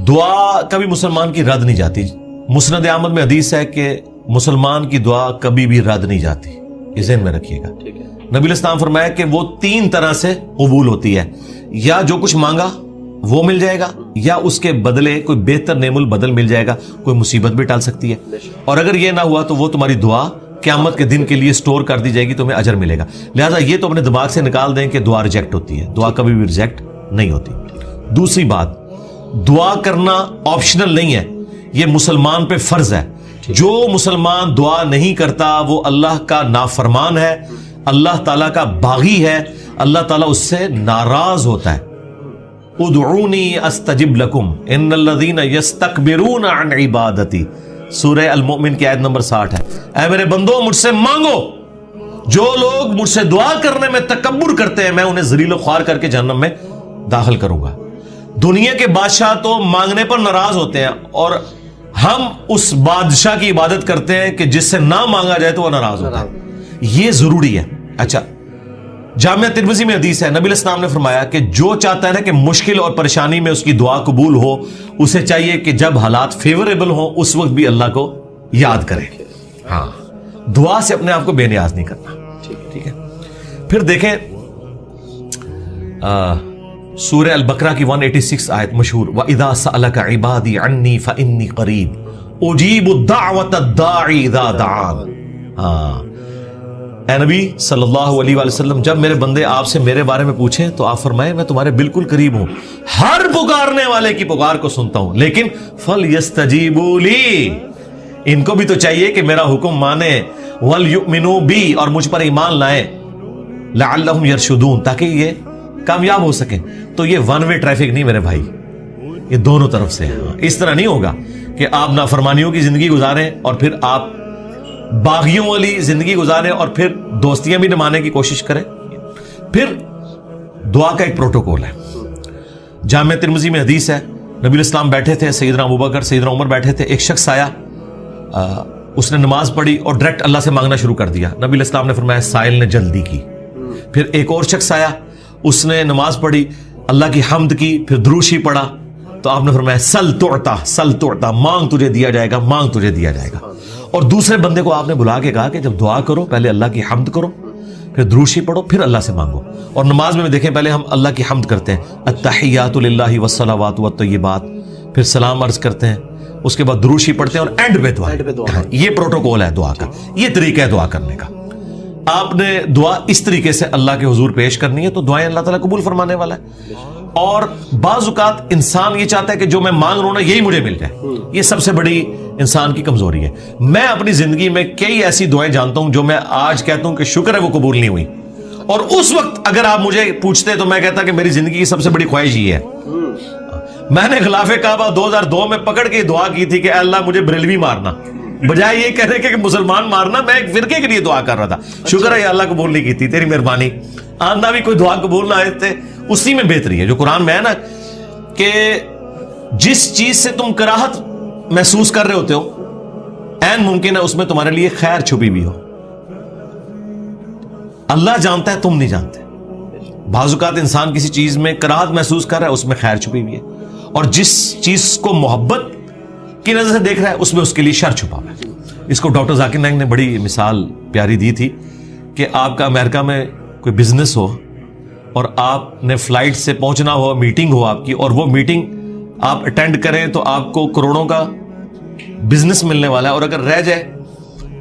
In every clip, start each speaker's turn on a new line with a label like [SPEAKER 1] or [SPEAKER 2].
[SPEAKER 1] دعا کبھی مسلمان کی رد نہیں جاتی. مسند احمد میں حدیث ہے کہ مسلمان کی دعا کبھی بھی رد نہیں جاتی. یہ ذہن میں رکھیے گا. نبی علیہ السلام فرمایا کہ وہ 3 طرح سے قبول ہوتی ہے. یا جو کچھ مانگا وہ مل جائے گا, یا اس کے بدلے کوئی بہتر نعم البدل مل جائے گا, کوئی مصیبت بھی ٹال سکتی ہے. اور اگر یہ نہ ہوا تو وہ تمہاری دعا قیامت کے دن کے لیے سٹور کر دی جائے گی, تمہیں اجر ملے گا. لہٰذا یہ تو اپنے دماغ سے نکال دیں کہ دعا ریجیکٹ ہوتی ہے. دعا کبھی بھی ریجیکٹ نہیں ہوتی. دوسری بات, دعا کرنا آپشنل نہیں ہے, یہ مسلمان پہ فرض ہے. جو مسلمان دعا نہیں کرتا وہ اللہ کا نافرمان ہے, اللہ تعالیٰ کا باغی ہے, اللہ تعالیٰ اس سے ناراض ہوتا ہے. ادعونی استجب لکم ان الذین یستکبرون عن عبادتی, سورہ المؤمن کی آیت نمبر 60 ہے. اے میرے بندو مجھ سے مانگو, جو لوگ مجھ سے دعا کرنے میں تکبر کرتے ہیں میں انہیں ذلیل و خوار کر کے جہنم میں داخل کروں گا. دنیا کے بادشاہ تو مانگنے پر ناراض ہوتے ہیں, اور ہم اس بادشاہ کی عبادت کرتے ہیں کہ جس سے نہ مانگا جائے تو وہ ناراض ہوتا ہے. یہ ضروری ہے. اچھا, جامعہ ترمذی میں حدیث ہے, نبی علیہ السلام نے فرمایا کہ جو چاہتا ہے نا کہ مشکل اور پریشانی میں اس کی دعا قبول ہو, اسے چاہیے کہ جب حالات فیوریبل ہوں اس وقت بھی اللہ کو یاد کرے. ہاں, دعا سے اپنے آپ کو بے نیاز نہیں کرنا. ٹھیک ہے. پھر دیکھیں سورہ البقرہ کی 186 آیت مشہور, وَإِذَا سَأَلَكَ عِبَادِي عَنِّي فَإِنِّي قَرِيبٌ أُجِيبُ الدَّعْوَةَ الدَّاعِ إِذَا دَعَانِ. ہاں, اے نبی صلی اللہ علیہ وآلہ وسلم, جب میرے بندے آپ سے میرے بارے میں پوچھیں تو آپ فرمائیں میں تمہارے بالکل قریب ہوں, ہر پکارنے والے کی پکار کو سنتا ہوں, لیکن فَلْيَسْتَجِيبُوا لِي, ان کو بھی تو چاہیے کہ میرا حکم مانے, وَلْيُؤْمِنُوا بِي, اور مجھ پر ایمان لائیں, لَعَلَّهُمْ يَرْشُدُونَ, تاکہ یہ کامیاب ہو سکیں. تو یہ ون وے ٹریفک نہیں میرے بھائی, یہ دونوں طرف سے ہے. اس طرح نہیں ہوگا کہ آپ نافرمانیوں کی زندگی گزاریں اور پھر آپ باغیوں والی زندگی گزاریں اور پھر دوستیاں بھی نمانے کی کوشش کریں. پھر دعا کا ایک پروٹوکول ہے. جامعہ ترمذی میں حدیث ہے, نبی علیہ السلام بیٹھے تھے, سیدنا ابوبکر سیدنا عمر بیٹھے تھے, ایک شخص آیا, اس نے نماز پڑھی اور ڈائریکٹ اللہ سے مانگنا شروع کر دیا. نبی علیہ السلام نے فرمایا سائل نے جلدی کی. پھر ایک اور شخص آیا, اس نے نماز پڑھی, اللہ کی حمد کی, پھر دروشی پڑھا, تو آپ نے فرمایا سل تعطا, سل تعطا, مانگ تجھے دیا جائے گا, مانگ تجھے دیا جائے گا. اور دوسرے بندے کو آپ نے بلا کے کہا کہ جب دعا کرو پہلے اللہ کی حمد کرو, پھر دروشی پڑھو, پھر اللہ سے مانگو. اور نماز میں دیکھیں پہلے ہم اللہ کی حمد کرتے ہیں, التحیات للہ والصلوات والطیبات, پھر سلام عرض کرتے ہیں, اس کے بعد دروشی پڑھتے ہیں, اور اینڈ پہ دعا. یہ پروٹوکول ہے دعا کا, یہ طریقہ ہے دعا کرنے کا. آپ نے دعا اس طریقے سے اللہ کے حضور پیش کرنی ہے تو دعائیں اللہ تعالیٰ قبول فرمانے والا ہے. اور بعض اوقات انسان یہ چاہتا ہے کہ جو میں مانگ رہا ہوں نا یہی مجھے مل جائے. یہ سب سے بڑی انسان کی کمزوری ہے. میں اپنی زندگی میں کئی ایسی دعائیں جانتا ہوں جو میں آج کہتا ہوں کہ شکر ہے وہ قبول نہیں ہوئی, اور اس وقت اگر آپ مجھے پوچھتے تو میں کہتا کہ میری زندگی کی سب سے بڑی خواہش یہ ہے. میں نے خلاف کعبہ 2002 میں پکڑ کے دعا کی تھی کہ اے اللہ مجھے بریلوی مارنا, بجائے یہ کہنے کے کہ مسلمان مارنا, میں ایک فرقے کے لیے دعا کر رہا تھا. شکر ہے اللہ قبول نہیں کی تھی, تیری مہربانی. آندہ بھی کوئی دعا قبول نہ آئے تھے, اسی میں بہتری ہے جو قرآن میں ہے نا کہ جس چیز سے تم کراہت محسوس کر رہے ہوتے ہو عین ممکن ہے اس میں تمہارے لیے خیر چھپی بھی ہو. اللہ جانتا ہے, تم نہیں جانتے. بعض اوقات انسان کسی چیز میں کراہت محسوس کر رہا ہے, اس میں خیر چھپی ہوئی ہے, اور جس چیز کو محبت کی نظر سے دیکھ رہا ہے اس میں اس کے لیے شر چھپا ہوا ہے. اس کو ڈاکٹر ذاکر نائک نے بڑی مثال پیاری دی تھی کہ آپ کا امریکہ میں کوئی بزنس ہو اور آپ نے فلائٹ سے پہنچنا ہو, میٹنگ ہو آپ کی, اور وہ میٹنگ آپ اٹینڈ کریں تو آپ کو کروڑوں کا بزنس ملنے والا ہے, اور اگر رہ جائے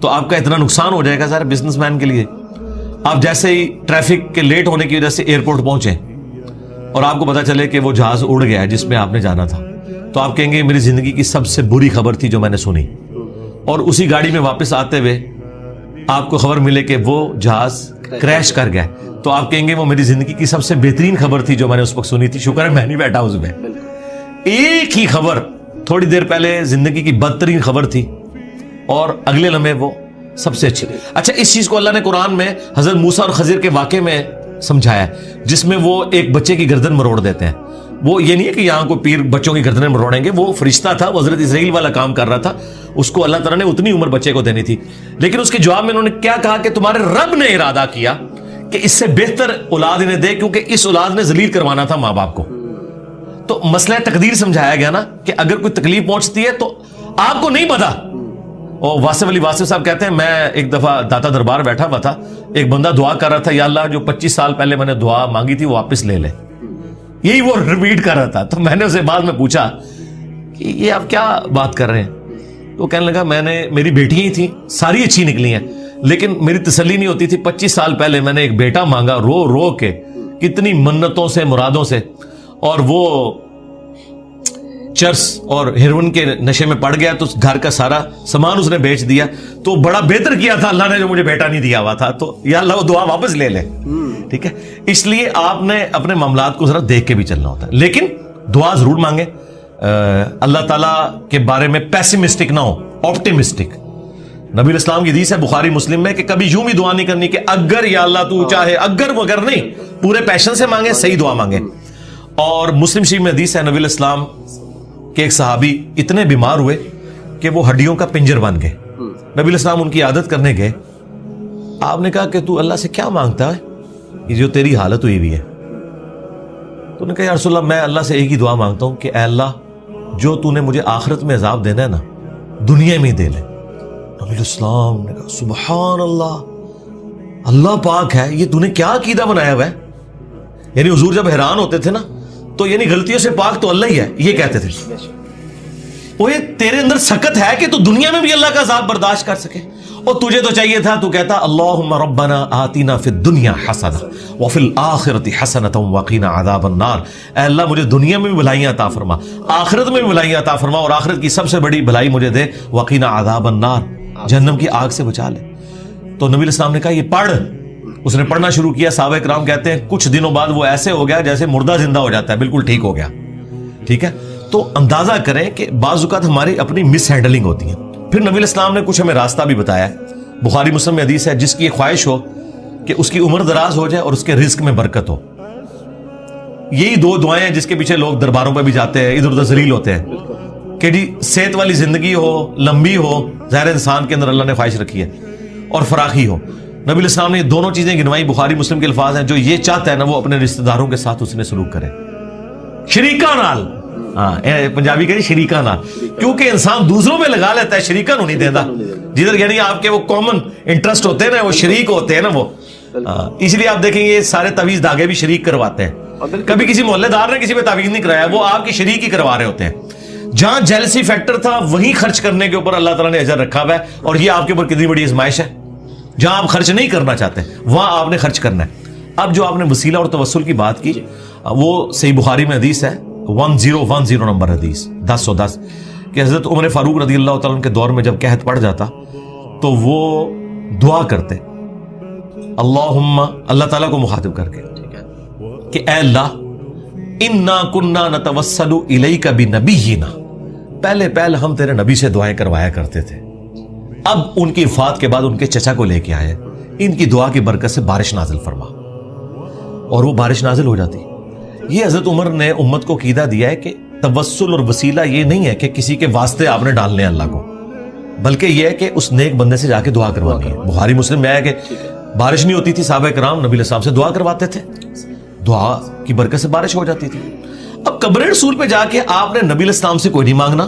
[SPEAKER 1] تو آپ کا اتنا نقصان ہو جائے گا سارے بزنس مین کے لیے. آپ جیسے ہی ٹریفک کے لیٹ ہونے کی وجہ سے ایئرپورٹ پہنچے اور آپ کو پتا چلے کہ وہ جہاز اڑ گیا ہے جس میں آپ نے جانا تھا, تو آپ کہیں گے میری زندگی کی سب سے بری خبر تھی جو میں نے سنی. اور اسی گاڑی میں واپس آتے ہوئے آپ کو خبر ملے کہ وہ جہاز کریش کر گیا, تو آپ کہیں گے وہ میری زندگی کی سب سے بہترین خبر تھی جو میں نے اس وقت سنی تھی, شکر ہے میں نہیں بیٹھا اس میں. ایک ہی خبر تھوڑی دیر پہلے زندگی کی بدترین خبر تھی اور اگلے لمحے وہ سب سے اچھی. اچھا, اس چیز کو اللہ نے قرآن میں حضرت موسیٰ اور خضر کے واقعے میں سمجھایا ہے جس میں وہ ایک بچے کی گردن مروڑ دیتے ہیں. وہ یہ نہیں ہے کہ یہاں کو پیر بچوں کی گردنیں مروڑیں گے, وہ فرشتہ تھا, وہ حضرت اسرائیل والا کام کر رہا تھا, اس کو اللہ تعالیٰ نے اتنی عمر بچے کو دینی تھی. لیکن اس کے جواب میں انہوں نے کیا کہا کہ تمہارے رب نے ارادہ کیا کہ اس سے بہتر اولاد انہیں دے، کیونکہ اس اولاد نے ذلیل کروانا تھا ماں باپ کو. تو مسئلہ تقدیر سمجھایا گیا نا کہ اگر کوئی تکلیف پہنچتی ہے تو آپ کو نہیں پتا. اور واصف علی واصف صاحب کہتے ہیں میں ایک دفعہ داتا دربار بیٹھا ہوا تھا، ایک بندہ دعا کر رہا تھا یا اللہ جو 25 سال پہلے میں نے دعا مانگی تھی وہ واپس لے لے. یہی وہ ریپیٹ کر رہا تھا. تو میں نے اسے بعد میں پوچھا کہ یہ آپ کیا بات کر رہے ہیں؟ تو کہنے لگا میری بیٹیاں ہی تھیں، ساری اچھی نکلی ہیں، لیکن میری تسلی نہیں ہوتی تھی. 25 سال پہلے میں نے ایک بیٹا مانگا رو رو کے، کتنی منتوں سے مرادوں سے، اور وہ چرس اور ہیروئن کے نشے میں پڑ گیا تو گھر کا سارا سامان اس نے بیچ دیا. تو بڑا بہتر کیا تھا اللہ نے جو مجھے بیٹا نہیں دیا ہوا تھا. تو یا اللہ وہ دعا واپس لے لے. ٹھیک ہے، اس لیے آپ نے اپنے معاملات کو ذرا دیکھ کے بھی چلنا ہوتا ہے، لیکن دعا ضرور مانگیں. اللہ تعالیٰ کے بارے میں پیسمسٹک نہ ہو، آپٹیمسٹک. نبی الاسلام کی حدیث ہے بخاری مسلم میں کہ کبھی یوں بھی دعا نہیں کرنی کہ اگر یا اللہ تو چاہے، اگر وگر نہیں، پورے پیشن سے مانگیں، صحیح دعا مانگیں. اور مسلم شریف میں حدیث ہے نبی الاسلام کہ ایک صحابی اتنے بیمار ہوئے کہ وہ ہڈیوں کا پنجر بن گئے. نبی الاسلام ان کی عادت کرنے گئے. آپ نے کہا کہ تو اللہ سے کیا مانگتا ہے یہ جو تیری حالت ہوئی ہوئی ہے؟ تو نے کہا یا رسول اللہ میں اللہ سے ایک ہی دعا مانگتا ہوں کہ اے اللہ جو تو نے مجھے آخرت میں عذاب دینا ہے نا دنیا میں ہی دے لے. نبی الاسلام نے کہا سبحان اللہ، اللہ پاک ہے، یہ تو نے کیا عقیدہ بنایا ہوا ہے. یعنی حضور جب حیران ہوتے تھے نا تو یعنی غلطیوں سے پاک تو اللہ ہی ہے، یہ کہتے تھے. وہ تیرے اندر سکت ہے کہ تو دنیا میں بھی اللہ کا عذاب برداشت کر سکے. اور تجھے تو چاہیے تھا تو کہتا اللہم ربنا آتنا فی الدنیا حسنہ وفی الآخرۃ حسنۃ وقنا عذاب النار. اے اللہ مجھے دنیا میں بھی بھلائیاں عطا فرما، آخرت میں بھی بھلائیاں عطا فرما، اور آخرت کی سب سے بڑی بھلائی مجھے دے وقنا عذاب النار، جہنم کی آگ سے بچا لے. تو نبی الاسلام نے کہا یہ پڑھ. اس نے پڑھنا شروع کیا. صحابہ کرام کہتے ہیں کچھ دنوں بعد وہ ایسے ہو گیا جیسے مردہ زندہ ہو جاتا ہے، بالکل ٹھیک ہو گیا. ٹھیک ہے، تو اندازہ کریں کہ بعض اوقات ہماری اپنی مس ہینڈلنگ ہوتی ہے. پھر نبی الاسلام نے کچھ ہمیں راستہ بھی بتایا. بخاری مسلم میں حدیث ہے جس کی خواہش ہو کہ اس کی عمر دراز ہو جائے اور اس کے رزق میں برکت ہو. یہی دو دعائیں ہیں جس کے پیچھے لوگ درباروں پہ بھی جاتے ہیں، ادھر ادھر ذلیل ہوتے ہیں کہ جی صحت والی زندگی ہو، لمبی ہو، ظاہر انسان کے اندر اللہ نے خواہش رکھی ہے، اور فراخی ہو. نبی الاسلام نے یہ دونوں چیزیں گنوائی. بخاری مسلم کے الفاظ ہیں جو یہ چاہتا ہے نا وہ اپنے رشتہ داروں کے ساتھ اس نے سلوک کرے، شریکہ نال. پنجابی کہتے ہیں شریکہ نال، کیونکہ انسان دوسروں پہ لگا لیتا ہے، شریکہ نو نہیں دیتا. جدھر یعنی آپ کے وہ کامن انٹرسٹ ہوتے ہیں نا، وہ شریک ہوتے ہیں نا وہ. اس لیے آپ دیکھیں یہ سارے تعویذ دھاگے بھی شریک کرواتے ہیں. کبھی کسی محلے دار نے کسی پہ تعویذ نہیں کرایا، وہ آپ کی شریک ہی کروا رہے ہوتے ہیں. جہاں جیلسی فیکٹر تھا وہیں خرچ کرنے کے اوپر اللہ تعالیٰ نے اجر رکھا ہوا ہے. اور یہ آپ کے اوپر کتنی بڑی آزمائش ہے. جہاں آپ خرچ نہیں کرنا چاہتے وہاں آپ نے خرچ کرنا ہے. اب جو آپ نے وسیلہ اور توسل کی بات کی وہ صحیح بخاری میں حدیث ہے 1010 نمبر حدیث 1010 کہ حضرت عمر فاروق رضی اللہ تعالیٰ عنہ کے دور میں جب قحط پڑ جاتا تو وہ دعا کرتے اللہم، اللہ تعالیٰ کو مخاطب کر کے کہ اے اللہ انا کننا نتوسل الیک بنبینا، پہلے ہم تیرے نبی سے دعائیں کروایا کرتے تھے، اب ان کی وفات کے بعد ان کے چچا کو لے کے آئے، ان کی دعا کی برکت سے بارش نازل فرما. اور وہ بارش نازل ہو جاتی. یہ حضرت عمر نے امت کو عقیدہ دیا ہے کہ توسل اور وسیلہ یہ نہیں ہے کہ کسی کے واسطے آپ نے ڈالنے اللہ کو، بلکہ یہ ہے کہ اس نیک بندے سے جا کے دعا کروانی ہے. بخاری مسلم میں ہے کہ بارش نہیں ہوتی تھی، صحابہ کرام نبی علیہ السلام سے دعا کرواتے تھے، دعا کی برکت سے بارش ہو جاتی تھی. اب قبر رسول پہ جا کے آپ نے نبی علیہ السلام سے کوئی نہیں مانگنا.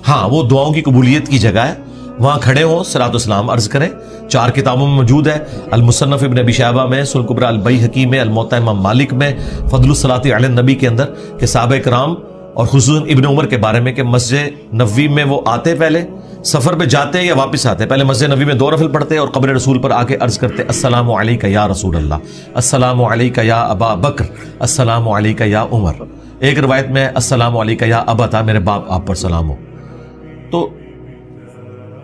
[SPEAKER 1] ہاں وہ دعاؤں کی قبولیت کی جگہ ہے، وہاں کھڑے ہوں صلاۃ والسلام عرض کریں. 4 کتابوں میں موجود ہے، المصنف ابن ابی شیبہ میں، سنن کبری البیہقی میں، الموطأ امام مالک میں، فضل الصلاۃ علی النبی کے اندر کہ صحابہ کرام اور خصوصاً ابن عمر کے بارے میں کہ مسجد نبوی میں وہ آتے، پہلے سفر پہ جاتے یا واپس آتے، پہلے مسجد نبوی میں 2 نفل پڑھتے اور قبر رسول پر آ کے عرض کرتے السلام علیک یا رسول اللہ، السلام علیک یا ابا بکر، السلام علیک یا عمر. ایک روایت میں السلام علیک یا ابتا، میرے باپ آپ پر سلام ہو. تو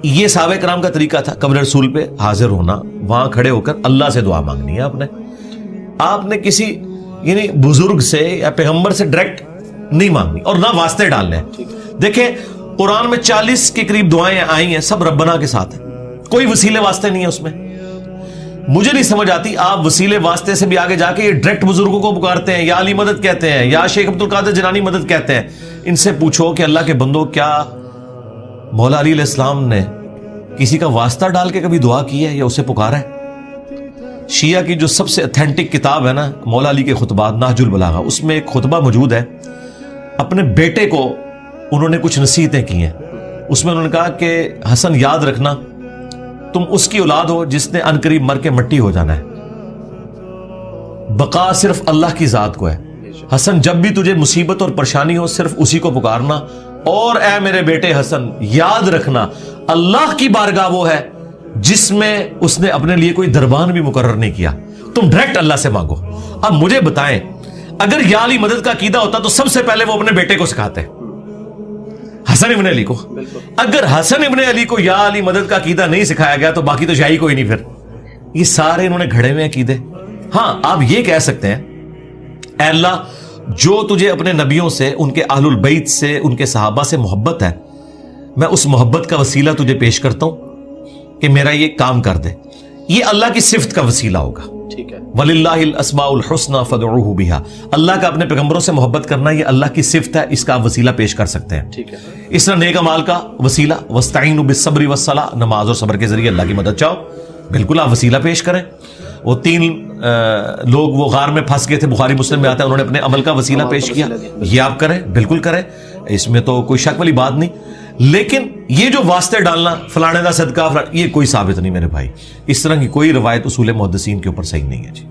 [SPEAKER 1] یہ صحابہ کرام کا طریقہ تھا، قبر رسول پہ حاضر ہونا، وہاں کھڑے ہو کر اللہ سے دعا مانگنی ہے. آپ نے کسی یعنی بزرگ سے یا پیغمبر سے ڈائریکٹ نہیں مانگنی اور نہ واسطے ڈالنے. دیکھیں قرآن میں 40 کے قریب دعائیں آئی ہیں، سب ربنا کے ساتھ ہیں، کوئی وسیلے واسطے نہیں ہے اس میں. مجھے نہیں سمجھ آتی آپ وسیلے واسطے سے بھی آگے جا کے یہ ڈائریکٹ بزرگوں کو پکارتے ہیں، یا علی مدد کہتے ہیں، یا شیخ عبد القادر جیلانی مدد کہتے ہیں. ان سے پوچھو کہ اللہ کے بندو کیا مولا علی علیہ السلام نے کسی کا واسطہ ڈال کے کبھی دعا کی ہے یا اسے پکارا ہے؟ شیعہ کی جو سب سے اتھینٹک کتاب ہے نا مولا علی کے خطبات نہج البلاغہ، اس میں ایک خطبہ موجود ہے، اپنے بیٹے کو انہوں نے کچھ نصیحتیں کی ہیں. اس میں انہوں نے کہا کہ حسن یاد رکھنا تم اس کی اولاد ہو جس نے عنقریب مر کے مٹی ہو جانا ہے، بقا صرف اللہ کی ذات کو ہے. حسن جب بھی تجھے مصیبت اور پریشانی ہو صرف اسی کو پکارنا، اور اے میرے بیٹے حسن یاد رکھنا اللہ کی بارگاہ وہ ہے جس میں اس نے اپنے لیے کوئی دربان بھی مقرر نہیں کیا، تم ڈائریکٹ اللہ سے مانگو. اب مجھے بتائیں اگر یا علی مدد کا عقیدہ ہوتا تو سب سے پہلے وہ اپنے بیٹے کو سکھاتے حسن ابن علی کو. اگر حسن ابن علی کو یا علی مدد کا عقیدہ نہیں سکھایا گیا تو باقی تو شاہی کوئی نہیں. پھر یہ سارے انہوں نے گھڑے ہوئے عقیدے. ہاں آپ یہ کہہ سکتے ہیں اے اللہ جو تجھے اپنے نبیوں سے، ان کے اہل البیت سے، ان کے صحابہ سے محبت ہے، میں اس محبت کا وسیلہ تجھے پیش کرتا ہوں کہ میرا یہ کام کر دے. یہ اللہ کی صفت کا وسیلہ ہوگا.
[SPEAKER 2] ٹھیک ہے.
[SPEAKER 1] وَلِلَّهِ الْأَسْمَاءُ الْحُسْنَى فَادْعُوهُ بِهَا. اللہ کا اپنے پیغمبروں سے محبت کرنا یہ اللہ کی صفت ہے، اس کا آپ وسیلہ پیش کر سکتے ہیں.
[SPEAKER 2] ٹھیک ہے.
[SPEAKER 1] اس طرح نیک اعمال کا وسیلہ وَاسْتَعِينُوا بِالصَّبْرِ وَالصَّلَاةِ، نماز اور صبر کے ذریعے اللہ کی مدد چاہو، بالکل آپ وسیلہ پیش کریں. وہ 3 لوگ وہ غار میں پھنس گئے تھے، بخاری مسلم میں آتا ہے، انہوں نے اپنے عمل کا وسیلہ پیش کیا، یہ آپ کریں، بالکل کریں، اس میں تو کوئی شک والی بات نہیں. لیکن یہ جو واسطے ڈالنا فلانے دا صدقہ یہ کوئی ثابت نہیں میرے بھائی. اس طرح کی کوئی روایت اصول محدثین کے اوپر صحیح نہیں ہے جی.